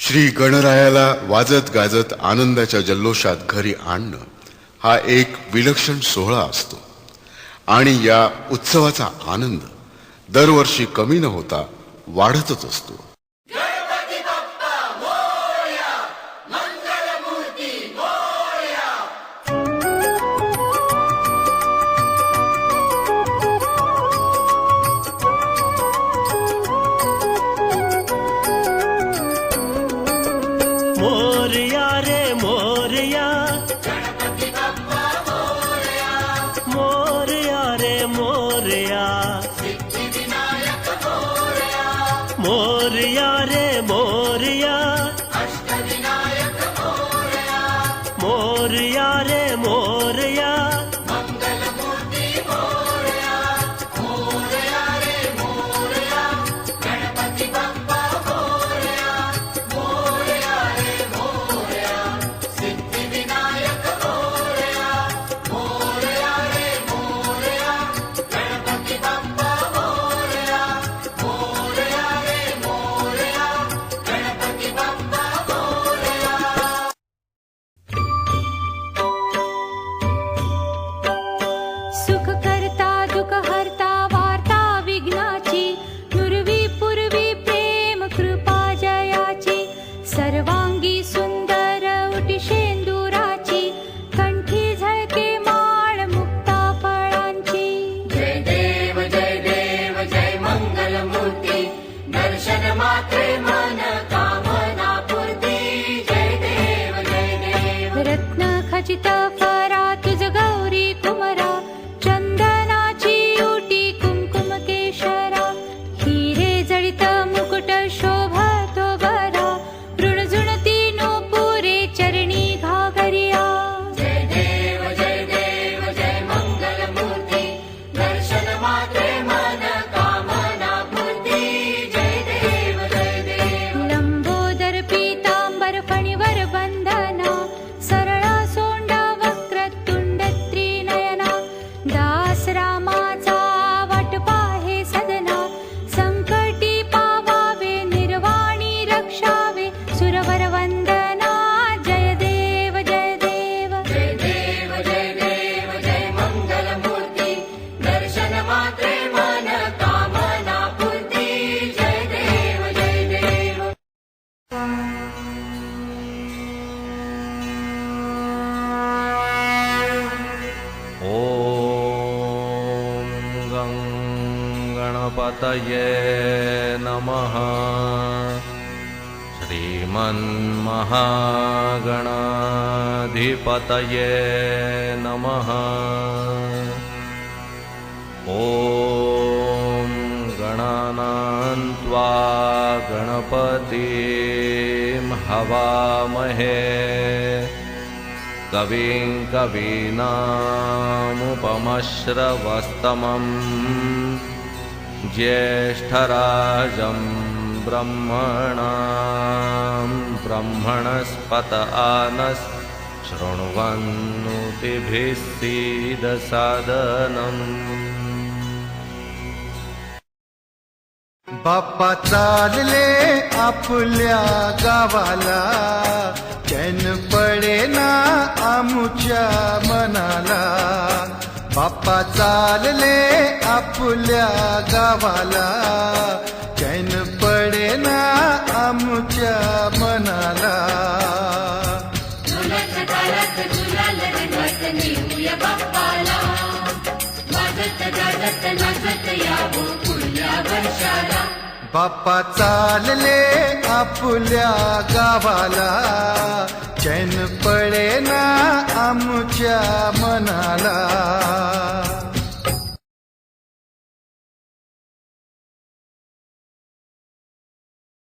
श्री गणरायाला वाजत गाजत आनंदाच्या जल्लोषात घरी आणणं हा एक विलक्षण सोहळा असतो आणि या उत्सवाचा आनंद दरवर्षी कमी न होता वाढतच असतो. मोरया रे मोरया, गणपती बाप्पा मोरया. मोरया रे मोरया, सिद्धिविनायक मोरया. मोरया रे मोरया, अष्टविनायक मोरया. मोरया रे मोरया, मंगलमूर्ती मोरया. मोरया रे मोरया, गणपती बाप्पा मोरया. मोरया रे मोरया, सिद्धिविनायक मोरया. मोरया रे मोरया, गणपती बाप्पा मोरया. मोरया रे मोरया, गणपती बाप्पा मोरया. सुख करता दुःख हरता वार्ता विघ्नाची, नुरवी पूर्वी प्रेम कृपा जयाची. सर्वांगी सुंदर उटी शेंदुराची, कंठी झळके माळ मुक्ता फळांची. जय देव जय मंगलमूर्ती, दर्शन मात्रे मन कामना पूर्ती. जय देव रत्न खचित फरा तुझ गौरी कुमरा, चंदनाची उटी कुमकुम केशरा. हिरे जडित मुकुट शोभतो बरा, ऋणझुणती नूपुरे चरणी घागरिया. जय देव जय मंगलमूर्ती, दर्शन मात्रे मन कामना पूर्ती. जय देव लंबोदर पीतांबर फणीवर बंधना, सरळा सोंडा वक्र तुंड त्रिनयना. दास रामाचा वाट पाहे सदना, संकटी पावावे निर्वाणी रक्षावे. सुरवर वंदना जय देव जय देव जय मंगलमूर्ती, दर्शन मात्रे मन कामना पूर्ती. जय देव ॐ गं गणपतये नमः. श्रीमन्महागणाधिपतये नमः. ॐ गणानां त्वा गणपतिं हवामहे, कविं कवीनामुपमश्रवस्तमं. ज्येष्ठराजं ब्रह्मणां ब्रह्मणस्पत आनस्, शृण्वन्नुतिभिः सीदसादनम्. बाप्पा चालले आपल्या गावाला, चैन पडेना आमुच्या मनाला. बाप्पा चालले आपल्या गावाला, चैन पडेना आमुच्या मनाला. झुलत गालत झुलाल रंगत नेऊया बाप्पाला, वाजत गाजत नाचत यावो पुढल्या वर्षाला. बाप्पा चालले आपल्या गावाला, चैन पडेना आमुच्या मनाला.